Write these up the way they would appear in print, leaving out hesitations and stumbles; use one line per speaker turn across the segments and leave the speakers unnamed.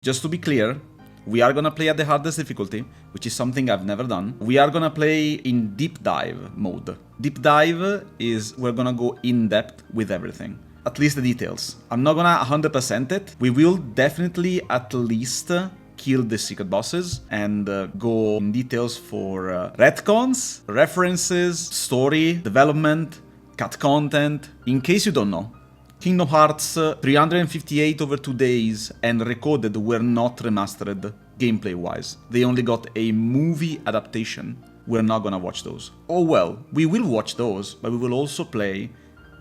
Just to be clear, we are gonna play at the hardest difficulty, which is something I've never done. We are gonna play in deep dive mode. Deep dive is we're gonna go in depth with everything. At least the details. I'm not gonna 100% it. We will definitely at least kill the secret bosses and go in details for retcons, references, story, development, cut content. In case you don't know, Kingdom Hearts 358 over 2 days and Recoded were not remastered gameplay-wise. They only got a movie adaptation. We're not gonna watch those. Oh well, we will watch those, but we will also play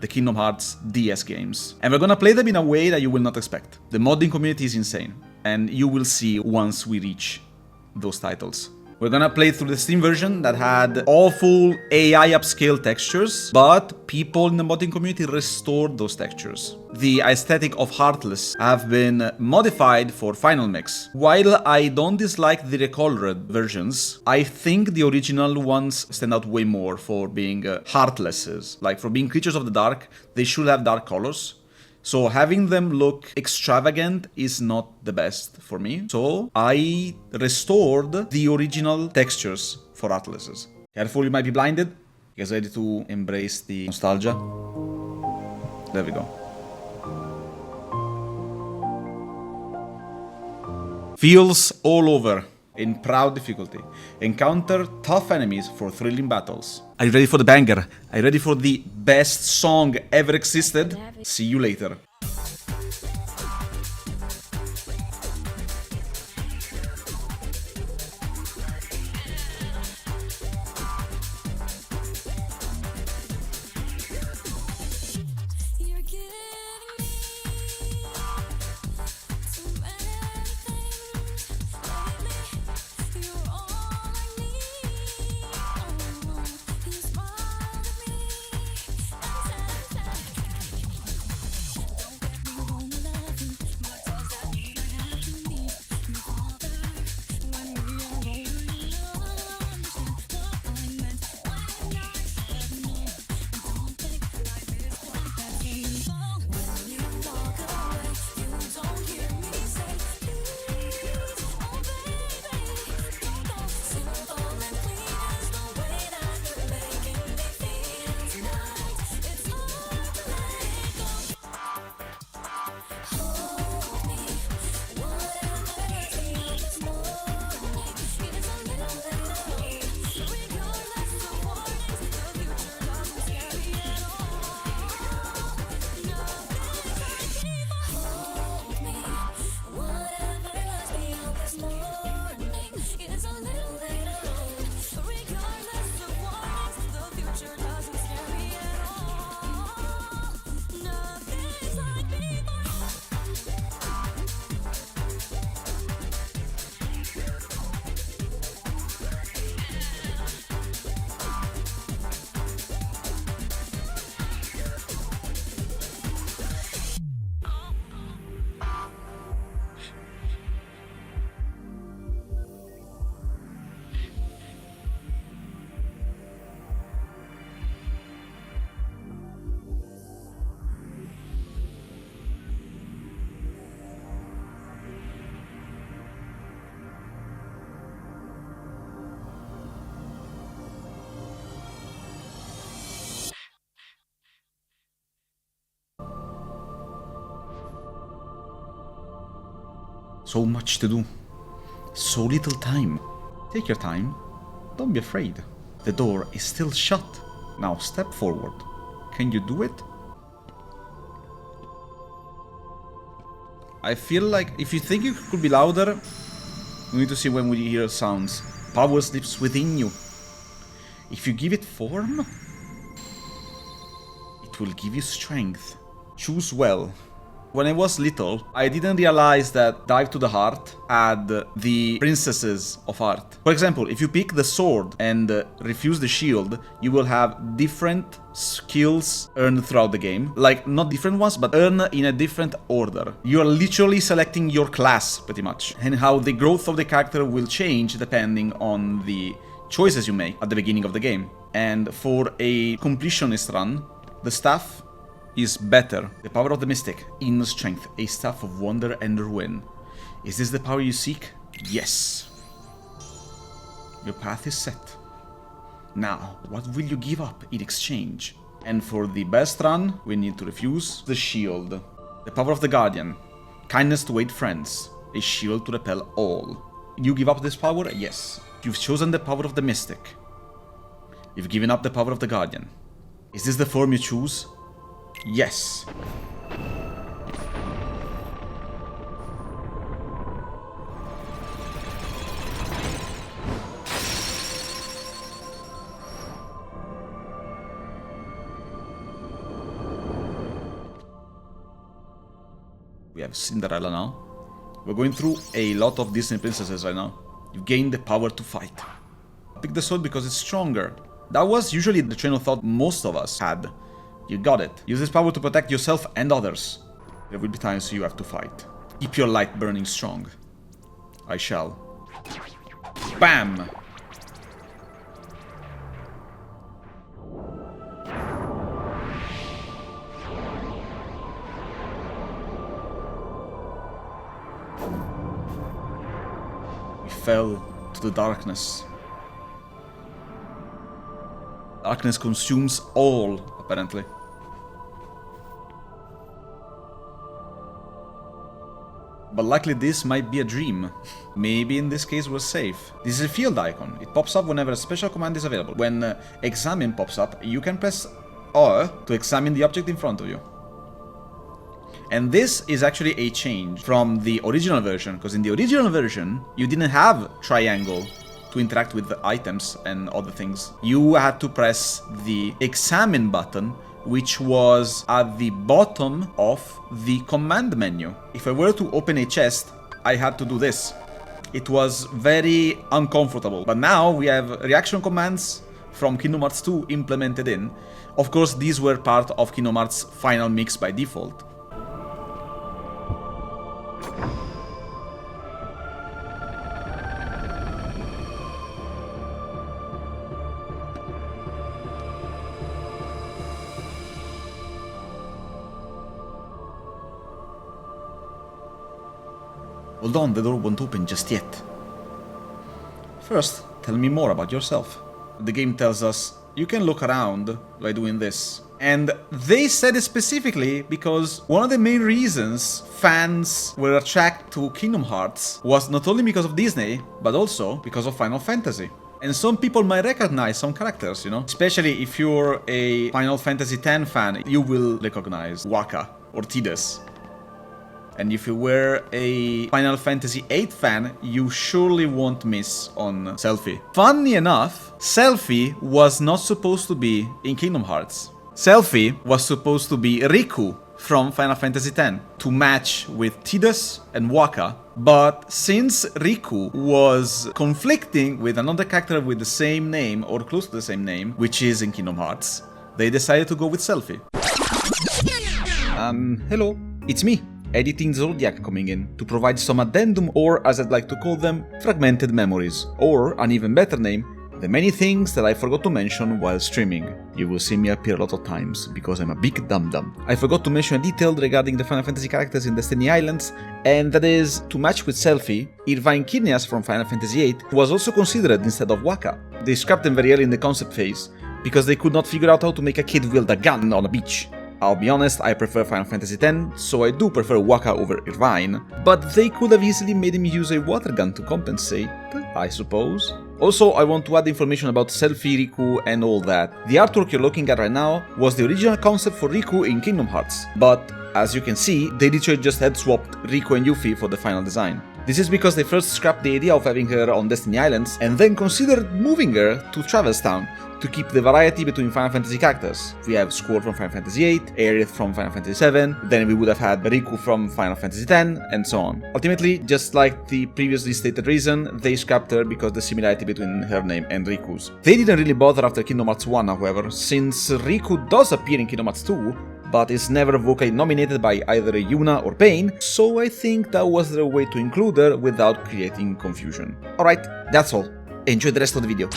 the Kingdom Hearts DS games. And we're gonna play them in a way that you will not expect. The modding community is insane, and you will see once we reach those titles. We're gonna play through the Steam version that had awful AI upscale textures, but people in the modding community restored those textures. The aesthetic of Heartless have been modified for Final Mix. While I don't dislike the recolored versions, I think the original ones stand out way more for being Heartlesses. Like, for being creatures of the dark, they should have dark colors. So having them look extravagant is not the best for me. So I restored the original textures for Atlases. Careful, you might be blinded. You guys ready to embrace the nostalgia? There we go. Feels all over. In proud difficulty. Encounter tough enemies for thrilling battles. Are you ready for the banger? Are you ready for the best song ever existed? See you later. So much to do. So little time. Take your time. Don't be afraid. The door is still shut. Now step forward. Can you do it? I feel like if you think it could be louder, we need to see when we hear sounds. Power sleeps within you. If you give it form, it will give you strength. Choose well. When I was little, I didn't realize that Dive to the Heart had the princesses of art. For example, if you pick the sword and refuse the shield, you will have different skills earned throughout the game. Like, not different ones, but earned in a different order. You are literally selecting your class, pretty much. And how the growth of the character will change depending on the choices you make at the beginning of the game. And for a completionist run, the staff is better. The power of the mystic, inner strength, a staff of wonder and ruin. Is this the power you seek? Yes. Your path is set. Now, what will you give up in exchange? And for the best run, we need to refuse the shield. The power of the Guardian. Kindness to aid friends. A shield to repel all. You give up this power? Yes. You've chosen the power of the Mystic. You've given up the power of the Guardian. Is this the form you choose? Yes. We have Cinderella now. We're going through a lot of Disney princesses right now. You gain the power to fight. Pick the sword because it's stronger. That was usually the train of thought most of us had. You got it. Use this power to protect yourself and others. There will be times you have to fight. Keep your light burning strong. I shall. Bam! We fell to the darkness. Darkness consumes all, apparently. But likely this might be a dream. Maybe in this case we're safe. This is a field icon. It pops up whenever a special command is available. When examine pops up, you can press R to examine the object in front of you. And this is actually a change from the original version, because in the original version, you didn't have triangle to interact with the items and other things. You had to press the examine button, which was at the bottom of the command menu. If I were to open a chest, I had to do this. It was very uncomfortable. But now we have reaction commands from Kingdom Hearts 2 implemented in. Of course, these were part of Kingdom Hearts final mix by default. Hold on, the door won't open just yet. First, tell me more about yourself. The game tells us you can look around by doing this. And they said it specifically because one of the main reasons fans were attracted to Kingdom Hearts was not only because of Disney, but also because of Final Fantasy. And some people might recognize some characters, you know? Especially if you're a Final Fantasy X fan, you will recognize Waka or Tidus. And if you were a Final Fantasy VIII fan, you surely won't miss on Selphie. Funny enough, Selphie was not supposed to be in Kingdom Hearts. Selphie was supposed to be Riku from Final Fantasy X to match with Tidus and Waka. But since Riku was conflicting with another character with the same name or close to the same name, which is in Kingdom Hearts, they decided to go with Selphie. Hello, it's me. Editing Zodiac coming in to provide some addendum, or as I'd like to call them, fragmented memories, or an even better name, the many things that I forgot to mention while streaming. You will see me appear a lot of times, because I'm a big dum-dum. I forgot to mention a detail regarding the Final Fantasy characters in Destiny Islands, and that is, to match with Selphie, Irvine Kirnias from Final Fantasy VIII was also considered instead of Waka. They scrapped them very early in the concept phase, because they could not figure out how to make a kid wield a gun on a beach. I'll be honest, I prefer Final Fantasy X, so I do prefer Waka over Irvine, but they could have easily made him use a water gun to compensate, I suppose. Also, I want to add information about Selphie, Riku and all that. The artwork you're looking at right now was the original concept for Riku in Kingdom Hearts, but as you can see, they literally just had swapped Riku and Yuffie for the final design. This is because they first scrapped the idea of having her on Destiny Islands and then considered moving her to Traverse Town to keep the variety between Final Fantasy characters. We have Squall from Final Fantasy VIII, Aerith from Final Fantasy VII, then we would have had Riku from Final Fantasy X, and so on. Ultimately, just like the previously stated reason, they scrapped her because the similarity between her name and Riku's. They didn't really bother after Kingdom Hearts 1, however, since Riku does appear in Kingdom Hearts 2, but is never vocally nominated by either Yuna or Pain, so I think that was their way to include her without creating confusion. Alright, that's all. Enjoy the rest of the video.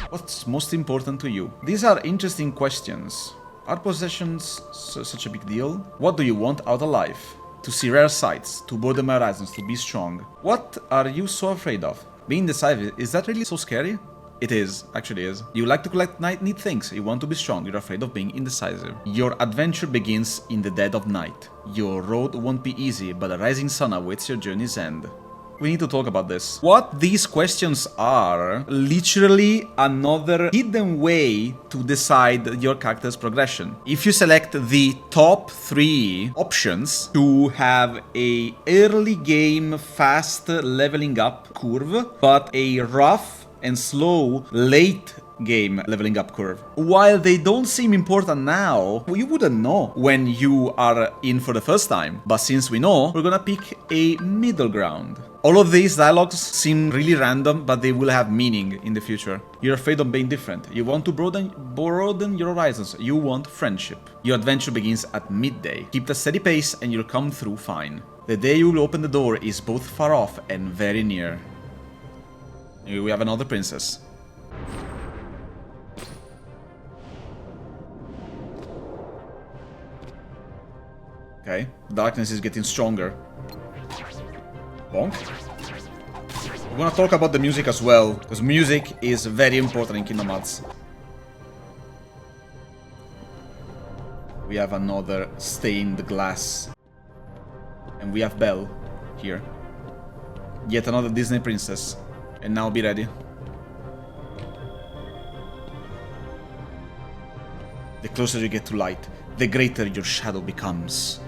What's most important to you? These are interesting questions. Are possessions such a big deal? What do you want out of life? to see rare sights, to broaden my horizons, to be strong. What are you so afraid of? Being decisive, is that really so scary? It is, actually is. You like to collect neat things, you want to be strong, you're afraid of being indecisive. Your adventure begins in the dead of night. Your road won't be easy, but a rising sun awaits your journey's end. We need to talk about this. What these questions are, literally another hidden way to decide your character's progression. If you select the top 3 options to have a early game fast leveling up curve, but a rough and slow late game leveling up curve. While they don't seem important now, you wouldn't know when you are in for the first time. But since we know, we're gonna pick a middle ground. All of these dialogues seem really random, but they will have meaning in the future. You're afraid of being different. You want to broaden your horizons. You want friendship. Your adventure begins at midday. Keep a steady pace and you'll come through fine. The day you will open the door is both far off and very near. Here we have another princess. Okay, darkness is getting stronger. Bonk. We're gonna talk about the music as well, because music is very important in Kingdom Hearts. We have another stained glass. And we have Belle here. Yet another Disney princess. And now be ready. The closer you get to light, the greater your shadow becomes.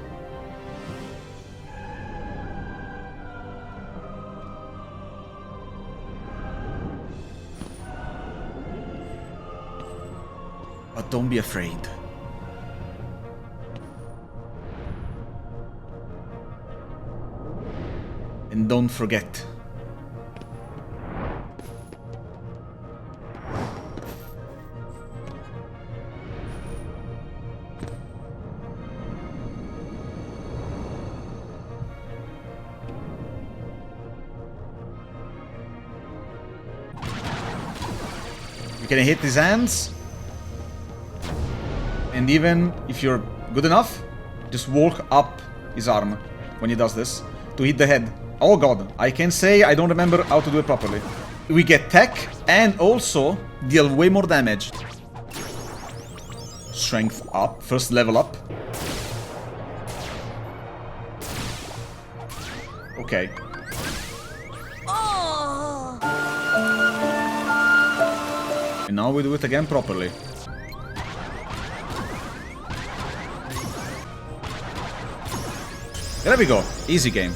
But don't be afraid. And don't forget. You can hit his hands. And even if you're good enough, just walk up his arm when he does this to hit the head. Oh god, I can say I don't remember how to do it properly. We get tech and also deal way more damage. Strength up, first level up. Okay. And now we do it again properly. There we go. Easy game.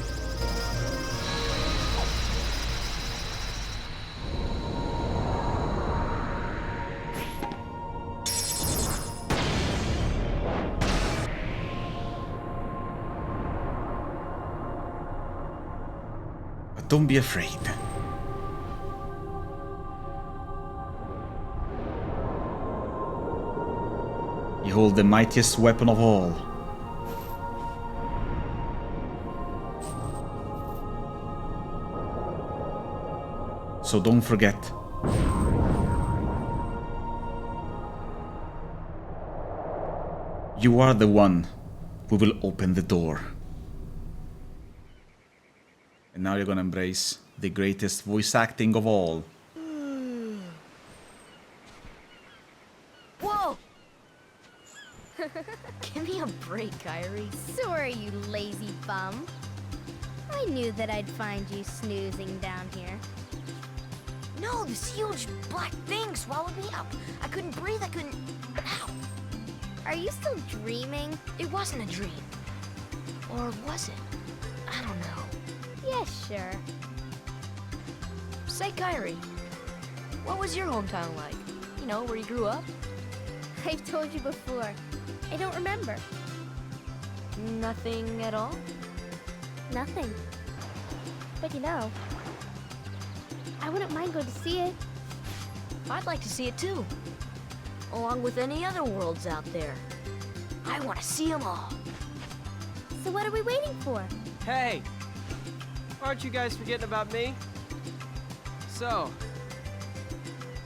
But don't be afraid. You hold the mightiest weapon of all. So don't forget. You are the one who will open the door. And now you're gonna embrace the greatest voice acting of all.
Whoa! Give me a break, Kyrie.
Sorry, you lazy bum. I knew that I'd find you snoozing down here.
No, this huge black thing swallowed me up. I couldn't breathe, I couldn't... Ow!
Are you still dreaming?
It wasn't a dream. Or was it? I don't know.
Yeah, sure.
Say, Kyrie, what was your hometown like? You know, where you grew up?
I've told you before. I don't remember.
Nothing at all?
Nothing. But you know, I wouldn't mind going to see it.
I'd like to see it too. Along with any other worlds out there. I want to see them all.
So what are we waiting for?
Hey! Aren't you guys forgetting about me? So,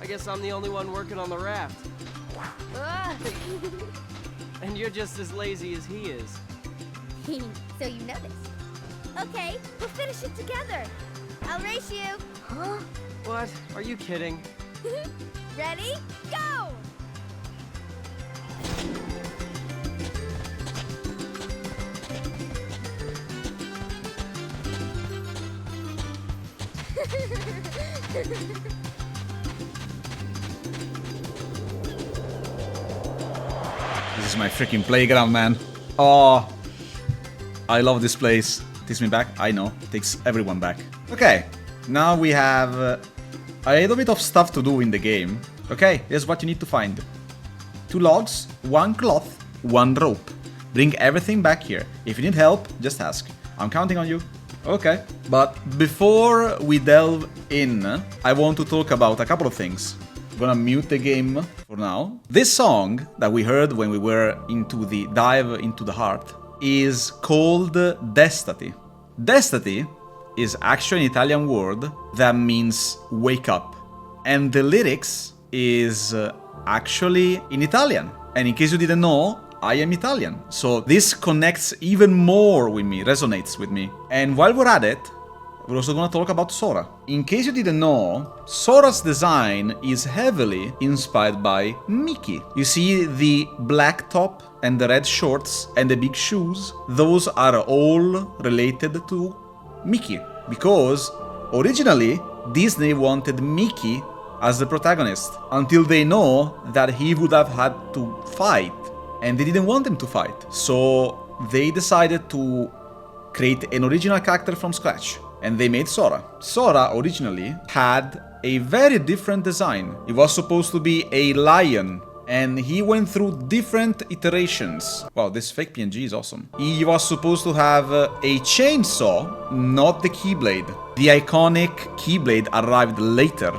I guess I'm the only one working on the raft.
Ah!
And you're just as lazy as he is.
So you noticed. Okay, we'll finish it together. I'll race you.
Huh?
What? Are you kidding?
Ready? Go!
This is my freaking playground, man. Oh, I love this place. Takes me back? I know. Takes everyone back. Okay, now we have a little bit of stuff to do in the game. Okay, here's what you need to find. 2 logs, 1 cloth, 1 rope. Bring everything back here. If you need help, just ask. I'm counting on you. Okay, but before we delve in, I want to talk about a couple of things. I'm gonna mute the game for now. This song that we heard when we were into the dive into the heart is called Destati. Destati is actually an Italian word that means wake up. And the lyrics is actually in Italian. And in case you didn't know, I am Italian. So this connects even more with me, resonates with me. And while we're at it, we're also gonna talk about Sora. In case you didn't know, Sora's design is heavily inspired by Mickey. You see the black top and the red shorts and the big shoes? Those are all related to Mickey. Because originally, Disney wanted Mickey as the protagonist, until they know that he would have had to fight. And they didn't want him to fight. So they decided to create an original character from scratch. And they made Sora. Sora originally had a very different design. He was supposed to be a lion. And he went through different iterations. Wow, this fake PNG is awesome. He was supposed to have a chainsaw, not the Keyblade. The iconic Keyblade arrived later.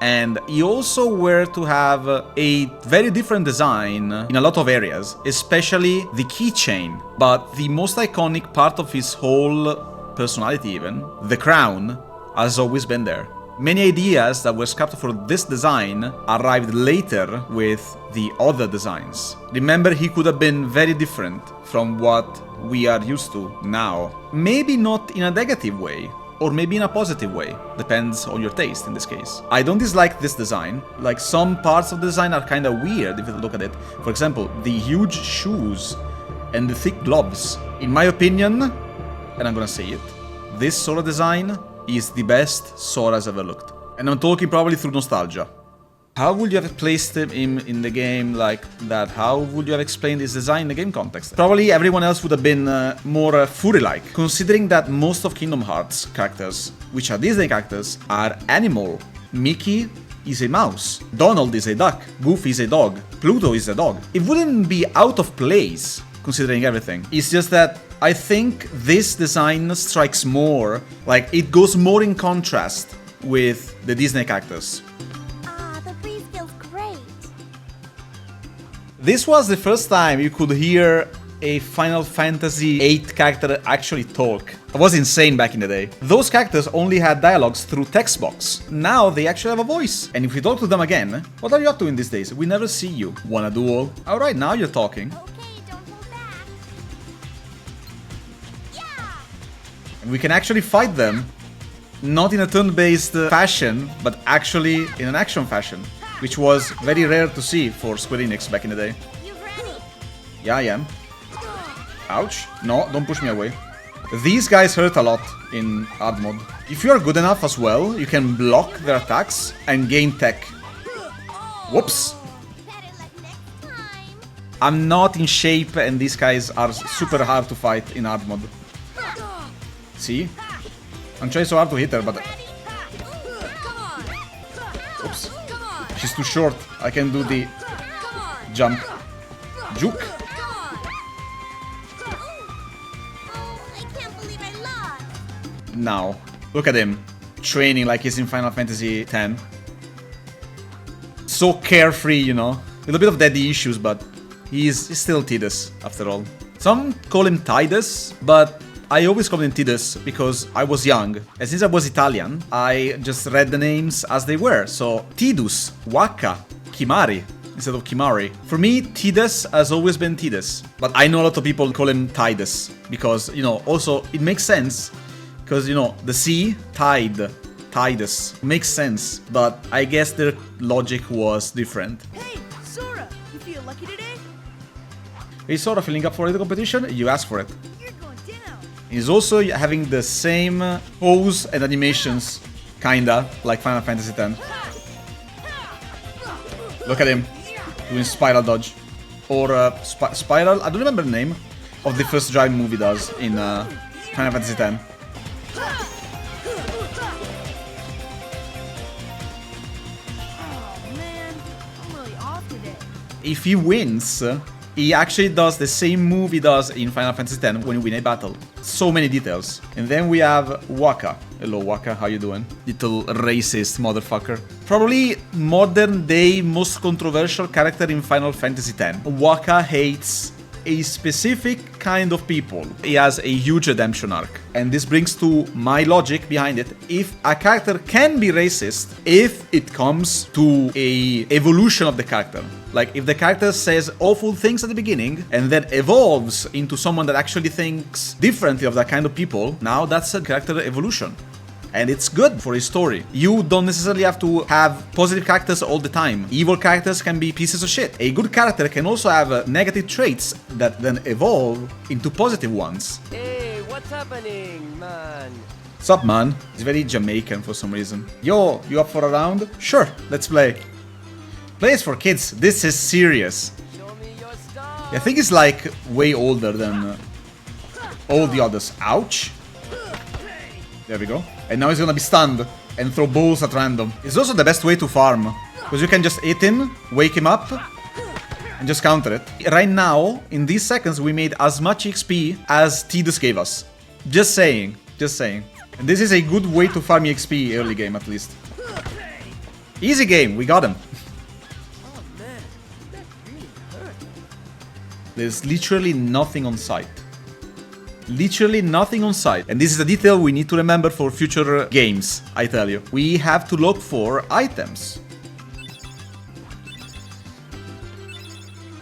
And he also were to have a very different design in a lot of areas, especially the keychain. But the most iconic part of his whole personality even, the crown, has always been there. Many ideas that were scrapped for this design arrived later with the other designs. Remember, he could have been very different from what we are used to now. Maybe not in a negative way, or maybe in a positive way. Depends on your taste in this case. I don't dislike this design. Like, some parts of the design are kind of weird if you look at it. For example, the huge shoes and the thick gloves. In my opinion, and I'm gonna say it, this Sora design is the best Sora's ever looked. And I'm talking probably through nostalgia. How would you have placed him in the game like that? How would you have explained his design in the game context? Probably everyone else would have been more Fury-like, considering that most of Kingdom Hearts characters, which are Disney characters, are animal. Mickey is a mouse, Donald is a duck, Goofy is a dog, Pluto is a dog. It wouldn't be out of place, considering everything. It's just that I think this design strikes more, like it goes more in contrast with the Disney characters.
The breeze feels great.
This was the first time you could hear a Final Fantasy VIII character actually talk. It was insane back in the day. Those characters only had dialogues through text box. Now they actually have a voice. And if we talk to them again, what are you up to in these days? We never see you. Wanna duel? Alright, now you're talking.
Okay, don't hold back. Yeah!
And we can actually fight them. Not in a turn-based fashion, but actually in an action fashion. Which was very rare to see for Square Enix back in the day.
You ready?
Yeah, I am. Ouch. No, don't push me away. These guys hurt a lot in hard mode. If you are good enough as well, you can block their attacks and gain tech. Whoops.
Better luck next time.
I'm not in shape and these guys are super hard to fight in hard mode. See? I'm trying so hard to hit her, but... Oops. She's too short. I can do the jump. Juke.
I can't believe I lost.
Now, look at him. Training like he's in Final Fantasy X. So carefree, you know. A little bit of daddy issues, but he's still Tidus, after all. Some call him Tidus, but I always call him Tidus because I was young. And since I was Italian, I just read the names as they were. So, Tidus, Waka, Kimari. instead of Kimari. For me, Tidus has always been Tidus. But I know a lot of people call him Tidus. Because, you know, also it makes sense. Because, you know, the sea, tide, Tidus. Makes sense. But I guess their logic was different.
Hey, Sora, you feel lucky today?
He's sort of filling up for the competition, you ask for it.
You're going down.
He's also having the same pose and animations, kinda, like Final Fantasy X. Look at him, doing spiral dodge. Or spiral, I don't remember the name of the first Drive movie does in Final Fantasy X.
Oh man, I'm really off today.
If he wins, he actually does the same move he does in Final Fantasy X when you win a battle. So many details. And then we have Waka. Hello Waka, how you doing? Little racist motherfucker. Probably modern day most controversial character in Final Fantasy X. Waka hates a specific kind of people. He has a huge redemption arc. And this brings to my logic behind it. If a character can be racist, if it comes to a evolution of the character. Like, if the character says awful things at the beginning, and then evolves into someone that actually thinks differently of that kind of people, now that's a character evolution. And it's good for a story. You don't necessarily have to have positive characters all the time. Evil characters can be pieces of shit. A good character can also have negative traits that then evolve into positive ones.
Hey, what's happening, man?
Sup, man? He's very Jamaican for some reason. Yo, you up for a round? Sure, let's play. Play is for kids. This is serious.
Show me your stuff.
I think he's like way older than all the others. Ouch. There we go. And now he's gonna be stunned and throw balls at random. It's also the best way to farm. Because you can just hit him, wake him up, and just counter it. Right now, in these seconds, we made as much XP as Tidus gave us. Just saying. Just saying. And this is a good way to farm XP early game, at least. Easy game. We got him.
Oh man, that really hurt.
There's literally nothing on sight. Literally nothing on sight. And this is a detail we need to remember for future games, I tell you. We have to look for items.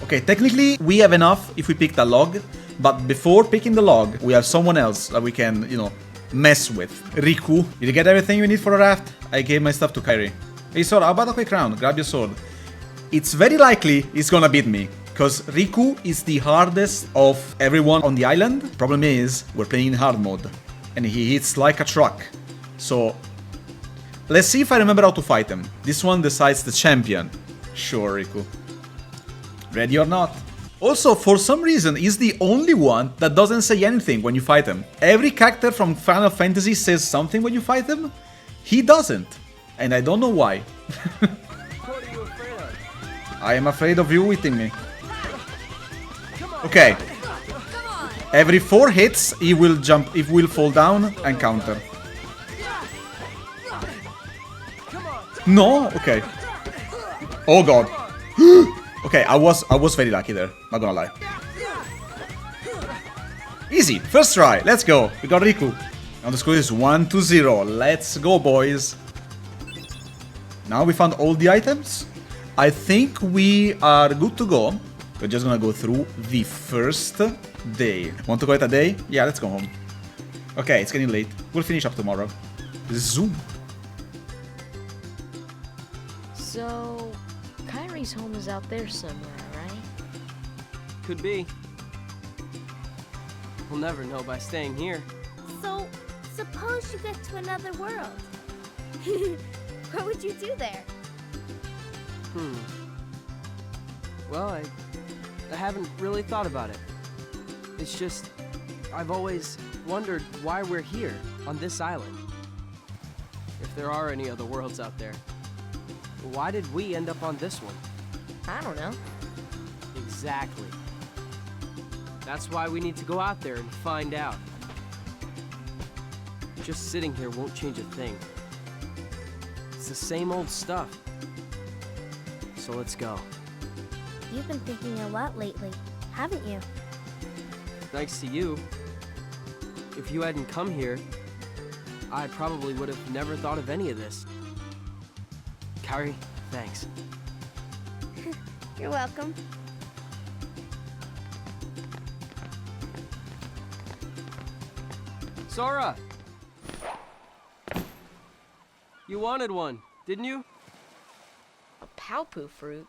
Okay, technically we have enough if we pick the log, but before picking the log, we have someone else that we can, you know, mess with. Riku, did you get everything you need for a raft? I gave my stuff to Kairi. Hey Sora, how about a quick round? Grab your sword. It's very likely he's gonna beat me. Because Riku is the hardest of everyone on the island. Problem is, we're playing in hard mode. And he hits like a truck. So, let's see if I remember how to fight him. This one decides the champion. Sure, Riku. Ready or not. Also, for some reason, he's the only one that doesn't say anything when you fight him. Every character from Final Fantasy says something when you fight him. He doesn't. And I don't know why.
What are you afraid of?
I am afraid of you hitting me. Okay. Every 4 hits, he will jump, he will fall down and counter. No? Okay. Oh god. Okay, I was very lucky there, not gonna lie. Easy, first try, let's go. We got Riku. Now the score is 1-0. Let's go, boys. Now we found all the items. I think we are good to go. We're just gonna go through the first day. Want to go at a day? Yeah, let's go home. Okay, it's getting late. We'll finish up tomorrow. Zoom.
So, Kairi's home is out there somewhere, right?
Could be. We'll never know by staying here.
So, suppose you get to another world. What would you do there?
Well, I haven't really thought about it. It's just, I've always wondered why we're here, on this island. If there are any other worlds out there. Why did we end up on this one?
I don't know.
Exactly. That's why we need to go out there and find out. Just sitting here won't change a thing. It's the same old stuff. So let's go.
You've been thinking a lot lately, haven't you?
Thanks to you. If you hadn't come here, I probably would have never thought of any of this. Kairi, thanks.
You're welcome.
Sora! You wanted one, didn't you?
A Palpu fruit?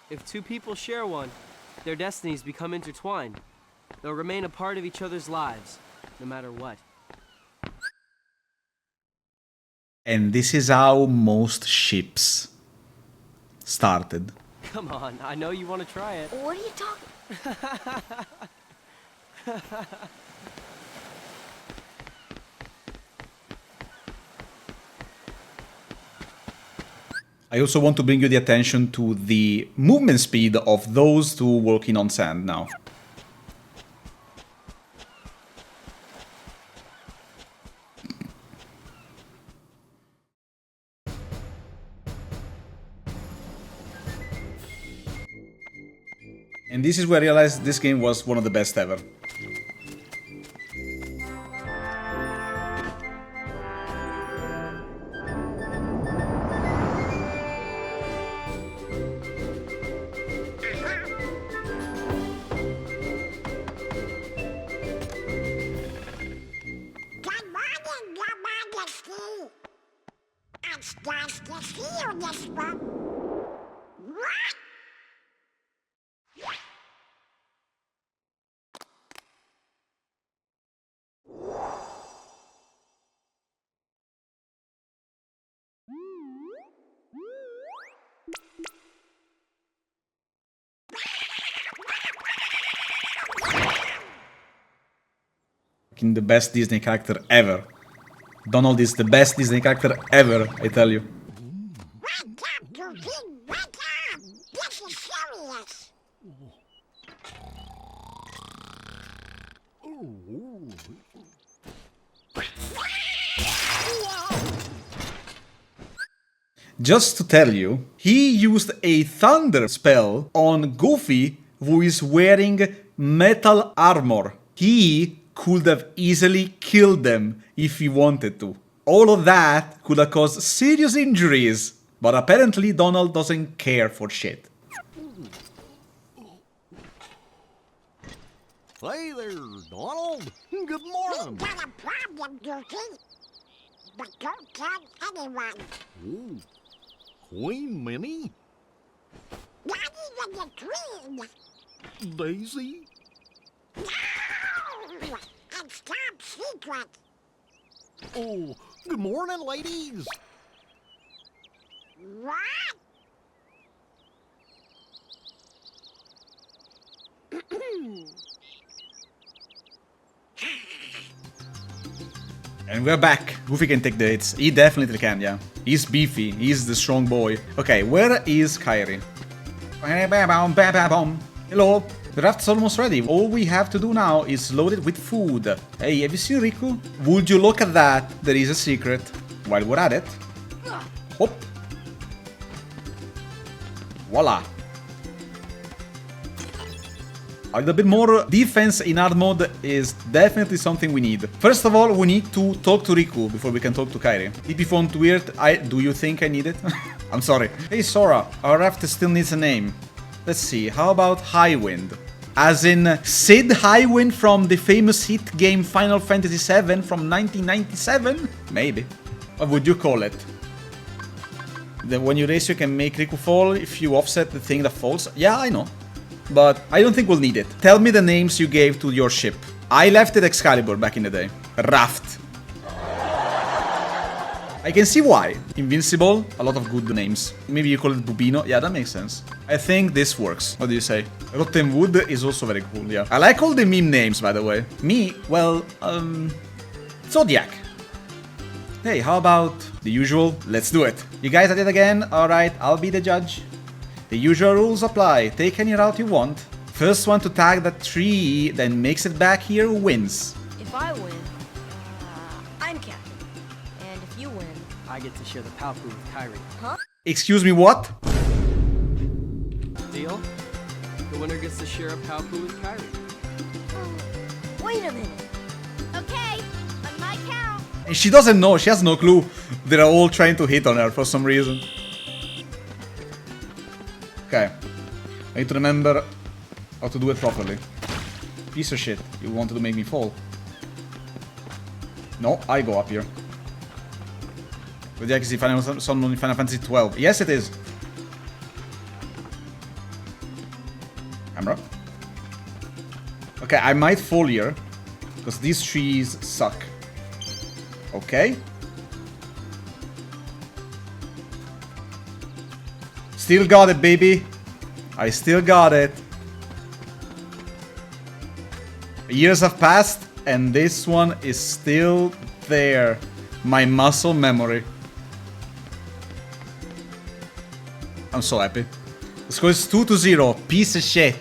If two people share one, their destinies become intertwined. They'll remain a part of each other's lives, no matter what.
And this is how most ships started.
Come on, I know you want to try it.
What are you talking?
I also want to bring you the attention to the movement speed of those two walking on sand now. And this is where I realized this game was one of the best ever.
Good morning, Your Majesty. It's nice to see you this month. What?
The best Disney character ever. Donald is the best Disney character ever, I tell you.
Welcome to King Welcome. This is serious.
Just to tell you, he used a thunder spell on Goofy, who is wearing metal armor. He could have easily killed them if he wanted to. All of that could have caused serious injuries, but apparently Donald doesn't care for shit.
Hey there, Donald. Good
We
morning.
got a problem, Goofy. But don't tell anyone.
Ooh, Queen Minnie?
Not even the Queen.
Daisy?
No! It's top secret.
Oh, good morning, ladies.
What?
And we're back. Goofy can take the hits. He definitely can, yeah. He's beefy. He's the strong boy. Okay, where is Kairi? Hello. The raft's almost ready. All we have to do now is load it with food. Hey, have you seen Riku? Would you look at that? There is a secret. While we're at it. Hop. Voila. A little bit more defense in hard mode is definitely something we need. First of all, we need to talk to Riku before we can talk to Kairi. If you found weird, do you think I need it? I'm sorry. Hey Sora, our raft still needs a name. Let's see, how about Highwind? As in Sid Highwind from the famous hit game Final Fantasy VII from 1997? Maybe. What would you call it? When you race you can make Riku fall if you offset the thing that falls? Yeah, I know. But I don't think we'll need it. Tell me the names you gave to your ship. I left it Excalibur back in the day. Raft. I can see why. Invincible, a lot of good names. Maybe you call it Bubino. Yeah, that makes sense. I think this works. What do you say? Rotten Wood is also very cool, yeah. I like all the meme names, by the way. Me, well, Zodiac. Hey, how about the usual? Let's do it. You guys at it again? Alright, I'll be the judge. The usual rules apply. Take any route you want. First one to tag that tree, then makes it back here wins.
If I win, I'm captain. And if you win,
I get to share the Palpu with Kairi.
huh?
Excuse me, what?
Deal? The winner gets to share a Palpu with Kairi.
Wait a minute.
Okay, on my count.
And she doesn't know, she has no clue. They're all trying to hit on her for some reason. Okay. I need to remember how to do it properly. Piece of shit. You wanted to make me fall. No, I go up here. But yeah, I can see Final Fantasy 12. Yes, it is. Camera. Okay, I might fall here. Because these trees suck. Okay. Still got it, baby. I still got it. Years have passed, and this one is still there. My muscle memory. I'm so happy. The score is 2-0. Piece of shit.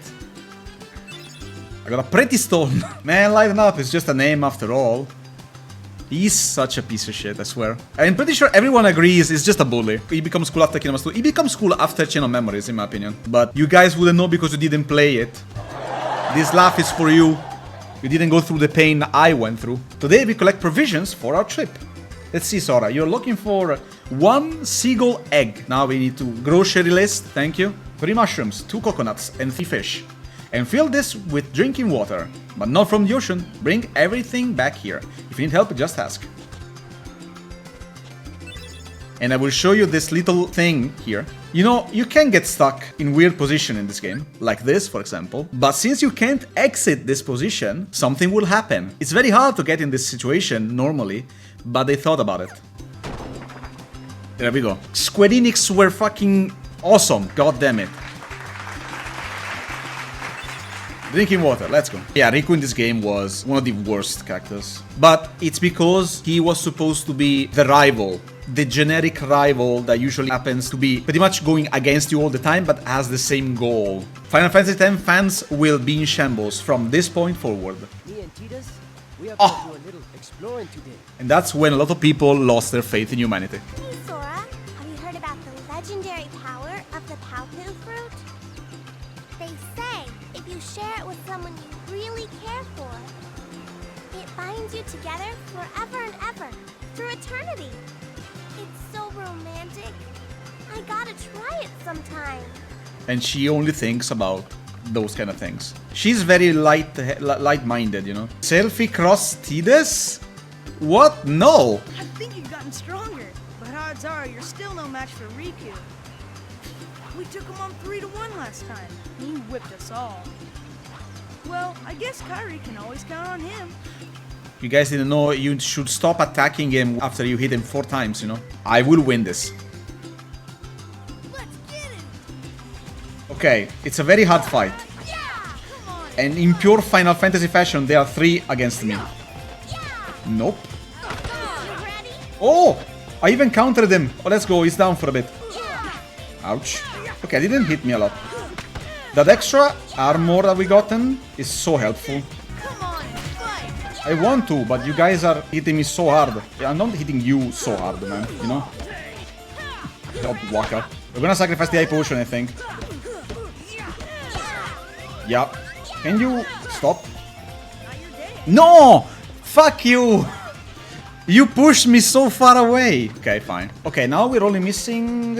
I got a pretty stone. Man, lighten up. It's just a name after all. He's such a piece of shit, I swear. I'm pretty sure everyone agrees he's just a bully. He becomes cool after Kingdom Hearts 2. He becomes cool after Chain of Memories, in my opinion. But you guys wouldn't know because you didn't play it. This laugh is for you. You didn't go through the pain I went through. Today we collect provisions for our trip. Let's see, Sora. You're looking for 1 seagull egg. Now we need to grocery list. Thank you. 3 mushrooms, 2 coconuts, and 3 fish. And fill this with drinking water. But not from the ocean. Bring everything back here. If you need help, just ask. And I will show you this little thing here. You know, you can get stuck in weird position in this game, like this, for example. But since you can't exit this position, something will happen. It's very hard to get in this situation normally, but they thought about it. There we go. Square Enix were fucking awesome. God damn it. Drinking water, let's go. Yeah, Riku in this game was one of the worst characters. But it's because he was supposed to be the rival. The generic rival that usually happens to be pretty much going against you all the time, but has the same goal. Final Fantasy X fans will be in shambles from this point forward.
Me and Titus, we have to do a little exploring today.
And that's when a lot of people lost their faith in humanity.
Hey, Sora. Have you heard about the legendary power of the Paopu fruit? They say if you share it with someone you really care for, it binds you together forever and ever, through eternity. It's so romantic. I gotta try it sometime.
And she only thinks about those kind of things. She's very light-minded, you know. Selfie cross Tidus? What? No!
I think you've gotten stronger, but odds are you're still no match for Riku. We took him on 3-1 last time. He whipped us all. Well, I guess Kairi can always count on him.
You guys didn't know you should stop attacking him after you hit him 4 times, you know? I will win this.
Let's get him!
Okay, it's a very hard fight.
Yeah! Come on!
And in pure Final Fantasy fashion, there are 3 against me. Nope.
You ready?
Oh! I even countered him. Oh, let's go. He's down for a bit. Ouch. Okay, didn't hit me a lot. That extra armor that we gotten is so helpful.
Come on, fight!
I want to, but you guys are hitting me so hard. I'm not hitting you so hard, man, you know? Don't walk up. We're gonna sacrifice the eye potion, I think. Yep. Can you stop? No! Fuck you! You pushed me so far away. Okay, fine. Okay, now we're only missing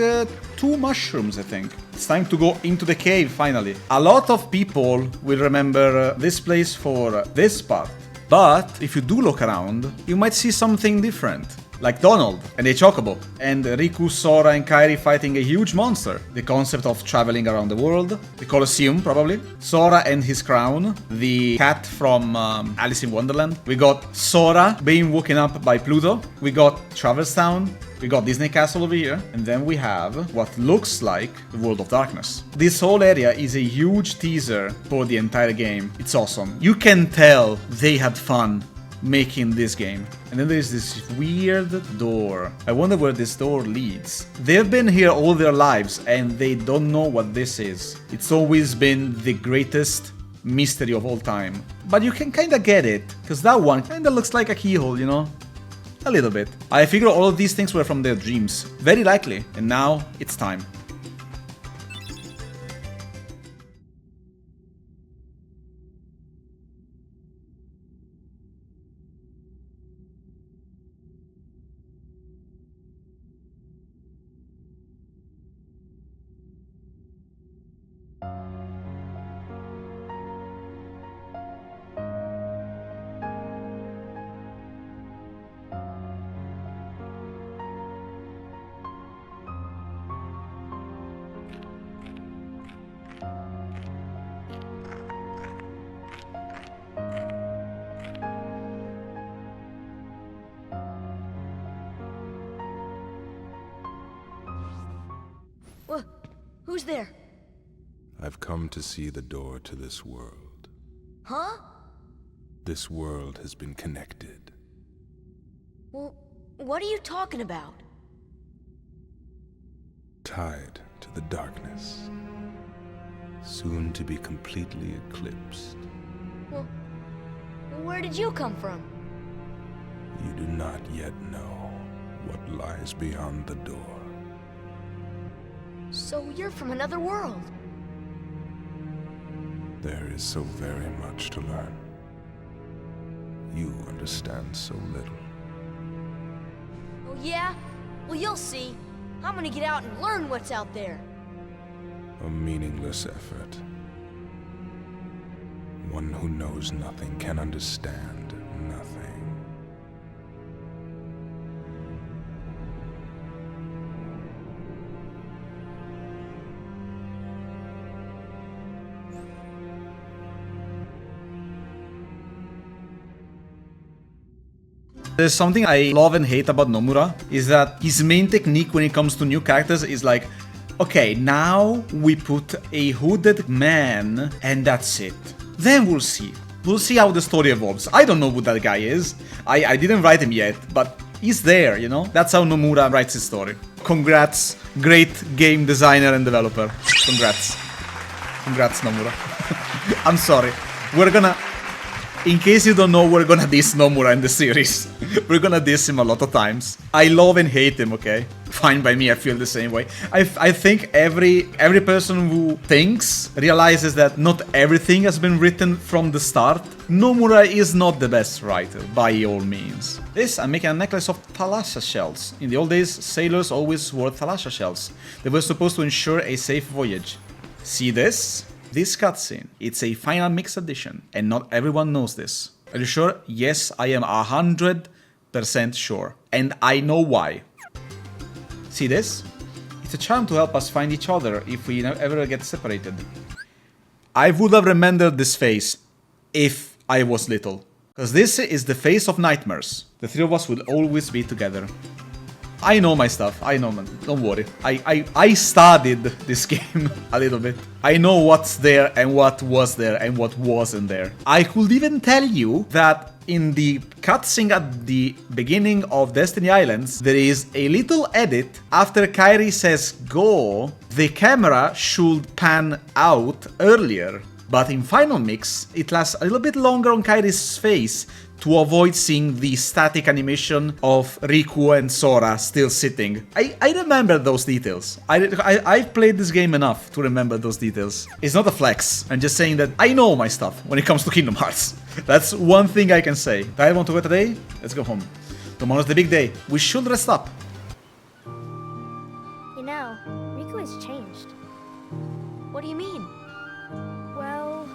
2 mushrooms, I think. It's time to go into the cave, finally. A lot of people will remember this place for this part. But if you do look around, you might see something different. Like Donald and a Chocobo, and Riku, Sora and Kairi fighting a huge monster. The concept of traveling around the world. The Colosseum, probably. Sora and his crown. The cat from Alice in Wonderland. We got Sora being woken up by Pluto. We got Traverse Town. We got Disney Castle over here. And then we have what looks like the World of Darkness. This whole area is a huge teaser for the entire game. It's awesome. You can tell they had fun making this game. And then there's this weird door. I wonder where this door leads. They've been here all their lives and they don't know what this is. It's always been the greatest mystery of all time. But you can kinda get it, because that one kinda looks like a keyhole, you know? A little bit. I figure all of these things were from their dreams. Very likely. And now it's time.
Who's there?
I've come to see the door to this world.
Huh?
This world has been connected.
Well, what are you talking about?
Tied to the darkness. Soon to be completely eclipsed.
Well, where did you come from?
You do not yet know what lies beyond the door.
So you're from another world.
There is so very much to learn. You understand so little.
Oh yeah? Well, you'll see. I'm gonna get out and learn what's out there.
A meaningless effort. One who knows nothing can understand nothing.
There's something I love and hate about Nomura, is that his main technique when it comes to new characters is like, okay, now we put a hooded man and that's it. Then we'll see. We'll see how the story evolves. I don't know who that guy is. I didn't write him yet, but he's there, you know? That's how Nomura writes his story. Congrats, great game designer and developer. Congrats. Congrats, Nomura. I'm sorry. We're gonna... In case you don't know, we're gonna diss Nomura in the series. We're gonna diss him a lot of times. I love and hate him, okay? Fine by me, I feel the same way. I think every person who thinks realizes that not everything has been written from the start. Nomura is not the best writer, by all means. This, I'm making a necklace of thalassia shells. In the old days, sailors always wore thalassia shells. They were supposed to ensure a safe voyage. See this? This cutscene, it's a final mix edition, and not everyone knows this. Are you sure? Yes, I am 100% sure. And I know why. See this? It's a charm to help us find each other if we ever get separated. I would have remembered this face if I was little. Because this is the face of nightmares. The three of us will always be together. I know my stuff, I know, man. Don't worry. I studied this game a little bit. I know what's there and what was there and what wasn't there. I could even tell you that in the cutscene at the beginning of Destiny Islands, there is a little edit after Kairi says go, the camera should pan out earlier. But in Final Mix, it lasts a little bit longer on Kairi's face to avoid seeing the static animation of Riku and Sora still sitting. I remember those details. I've played this game enough to remember those details. It's not a flex. I'm just saying that I know my stuff when it comes to Kingdom Hearts. That's one thing I can say. Do I want to go today? Let's go home. Tomorrow's the big day. We should rest up.
You know, Riku has changed.
What do you mean?
Well,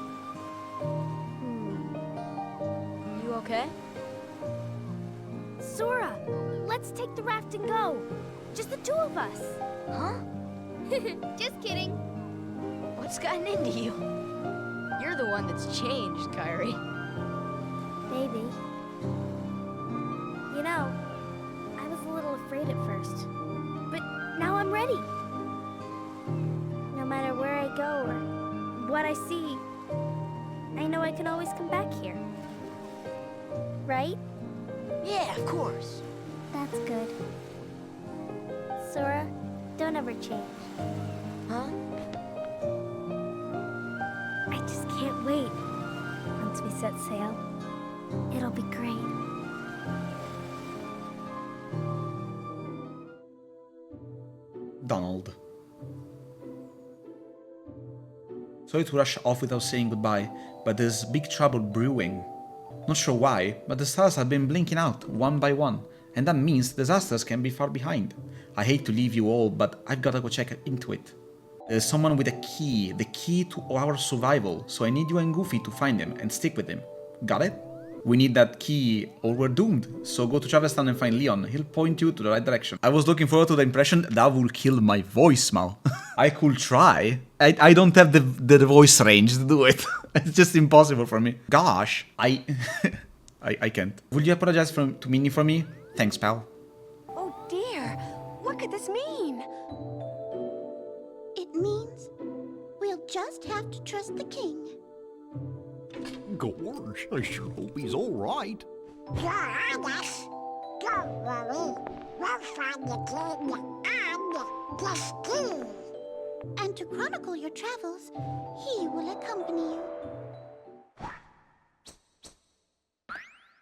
You okay?
Sora, let's take the raft and go. Just the two of us.
Huh?
Just kidding.
What's gotten into you? You're the one that's changed, Kairi.
Maybe. You know, I was a little afraid at first, but now I'm ready. No matter where I go or what I see, I know I can always come back here. Right?
Yeah, of course.
That's good. Sora, don't ever change.
Huh?
I just can't wait. Once we set sail, it'll be great.
Donald. Sorry to rush off without saying goodbye, but there's big trouble brewing. Not sure why, but the stars have been blinking out one by one, and that means disasters can be far behind. I hate to leave you all, but I've gotta go check into it. There's someone with a key, the key to our survival, so I need you and Goofy to find him and stick with him. Got it? We need that key or we're doomed, so go to Travis Town and find Leon, he'll point you to the right direction. I was looking forward to the impression that will kill my voice, Mal. I could try. I don't have the voice range to do it. It's just impossible for me. Gosh, I can't. Will you apologize to Minnie for me? Thanks, pal.
Oh dear, what could this mean? It
means? We'll just have to trust the king.
Gosh, I sure hope he's all right.
You're honest. Don't worry. We'll find the king and this key.
And to chronicle your travels, he will accompany you.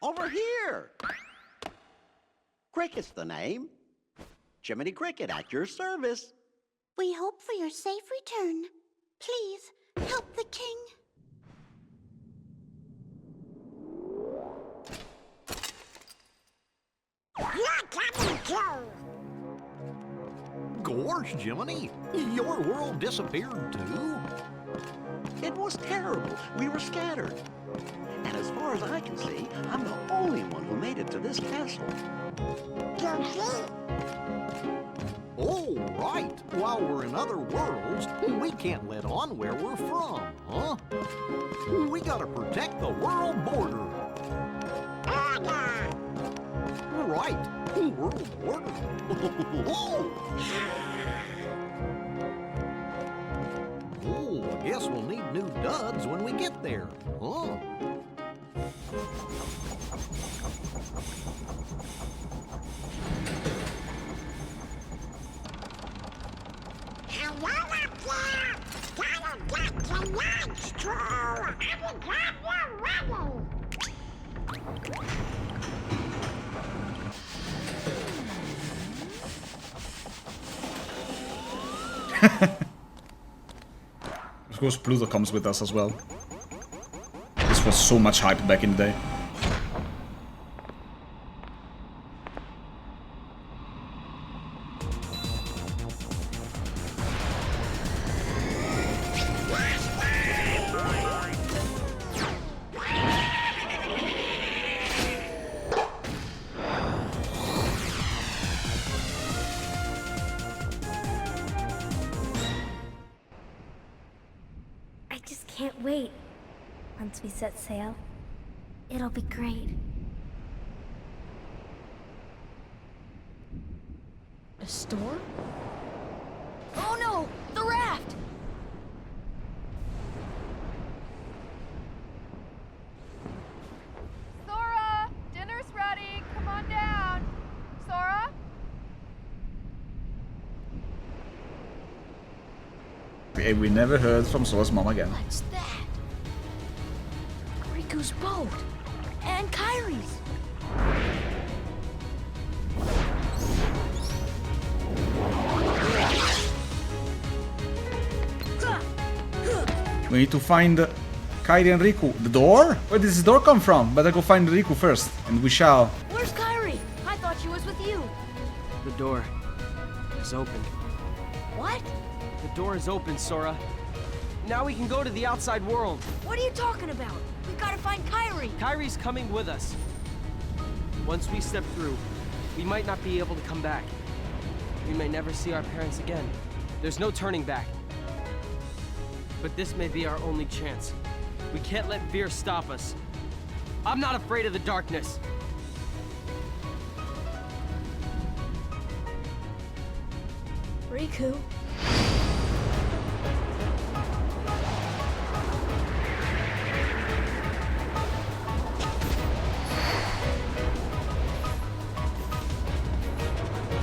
Over here! Cricket's the name. Jiminy Cricket at your service.
We hope for your safe return. Please, help the king.
You're coming too.
Gosh, Jiminy, your world disappeared too?
It was terrible. We were scattered. And as far as I can see, I'm the only one who made it to this castle.
You see?
Oh, right. While we're in other worlds, we can't let on where we're from, huh? We gotta protect the world border.
Order.
Right. World border. Oh, I guess we'll need new duds when we get there, huh?
Hello up there. Gotta get to lunch, too. I'm glad you're ready.
Of course, Pluto comes with us as well. This was so much hype back in the day.
I just can't wait. Once we set sail, it'll be great.
A storm? Oh no! The raft!
Sora! Dinner's ready! Come on down! Sora?
We never heard from Sora's mom again.
What's that? Riku's boat! And Kairi's!
We need to find Kairi and Riku. The door? Where did this door come from? Better go find Riku first, and we shall.
Where's Kairi? I thought she was with you.
The door is open.
What?
The door is open, Sora. Now we can go to the outside world.
What are you talking about? We gotta find Kairi.
Kairi's coming with us. Once we step through, we might not be able to come back. We may never see our parents again. There's no turning back. But this may be our only chance. We can't let fear stop us. I'm not afraid of the darkness.
Riku.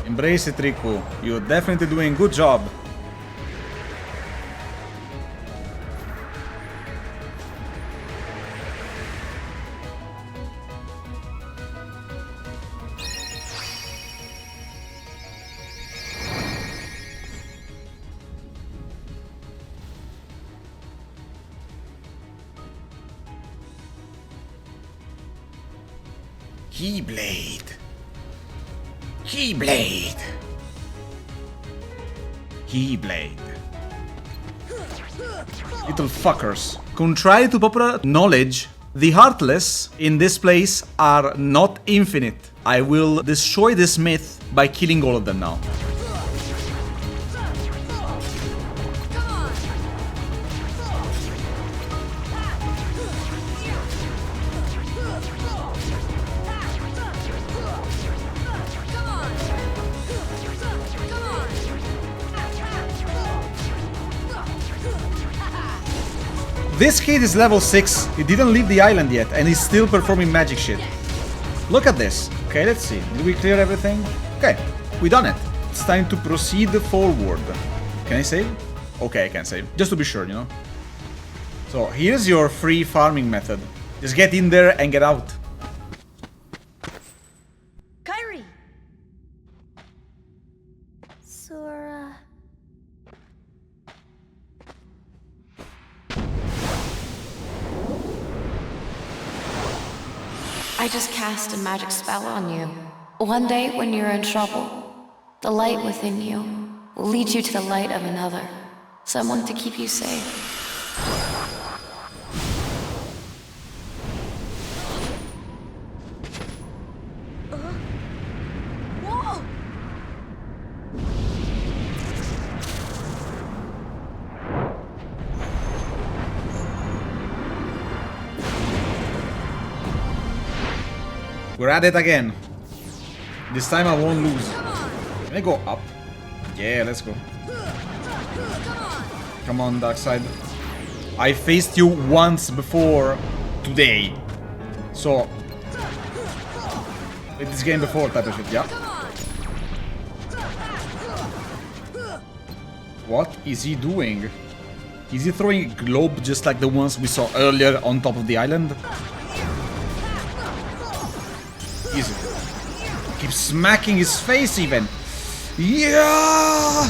Embrace it, Riku. You're definitely doing a good job. Keyblade. Keyblade. Keyblade. Little fuckers. Contrary to popular knowledge, the Heartless in this place are not infinite. I will destroy this myth by killing all of them now. This kid is level 6. He didn't leave the island yet, and he's still performing magic shit. Look at this. Okay, let's see. Did we clear everything? Okay, we done it. It's time to proceed forward. Can I save? Okay, I can save. Just to be sure, you know. So, here's your free farming method. Just get in there and get out.
Kyrie!
Sora...
I just cast a magic spell on you. One day when you're in trouble, the light within you will lead you to the light of another. Someone to keep you safe.
Whoa!
We're at it again. This time I won't lose. Can I go up? Yeah, let's go. Come on, Darkseid. I faced you once before today. So... played this game before type of shit, yeah. What is he doing? Is he throwing a globe just like the ones we saw earlier on top of the island? Easy. Keep smacking his face even. Yeah!